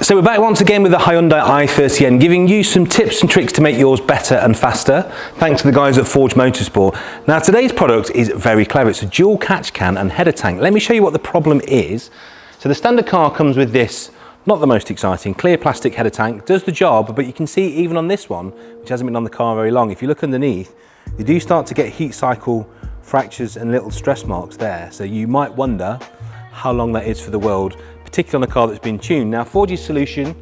So we're back once again with the Hyundai i30N, giving you some tips and tricks to make yours better and faster, thanks to the guys at Forge Motorsport. Now today's product is very clever. It's a dual catch can and header tank. Let me show you what the problem is. So the standard car comes with this, not the most exciting, clear plastic header tank. Does the job, but you can see even on this one, which hasn't been on the car very long, if you look underneath, you do start to get heat cycle fractures and little stress marks there. So you might wonder how long that is for the world, particularly on a car that's been tuned. Now Forge's solution,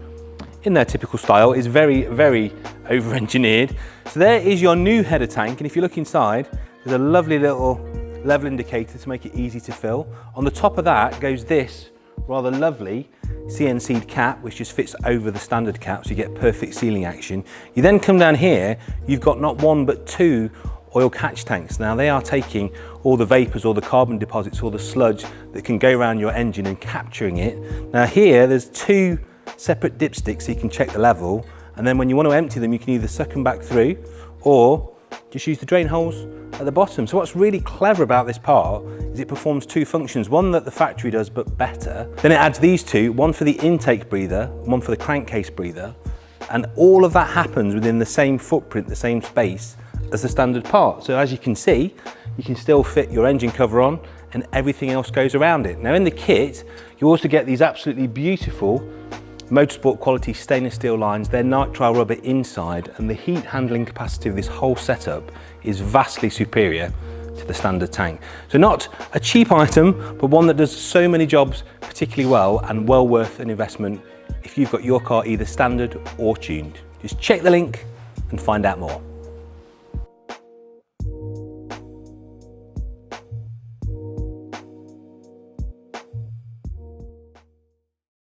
in their typical style, is very, very over-engineered. So there is your new header tank, and if you look inside, there's a lovely little level indicator to make it easy to fill. On the top of that goes this rather lovely CNCD cap, which just fits over the standard cap, so you get perfect sealing action. You then come down here, you've got not one but two oil catch tanks. Now they are taking all the vapors, all the carbon deposits, all the sludge that can go around your engine and capturing it. Now here there's two separate dipsticks so you can check the level, and then when you want to empty them you can either suck them back through or just use the drain holes at the bottom. So what's really clever about this part is it performs two functions, one that the factory does but better. Then it adds these two, one for the intake breather, one for the crankcase breather, and all of that happens within the same footprint, the same space as the standard part. So as you can see, you can still fit your engine cover on and everything else goes around it. Now in the kit, you also get these absolutely beautiful motorsport quality stainless steel lines. They're nitrile rubber inside, and the heat handling capacity of this whole setup is vastly superior to the standard tank. So not a cheap item, but one that does so many jobs particularly well and well worth an investment if you've got your car either standard or tuned. Just check the link and find out more.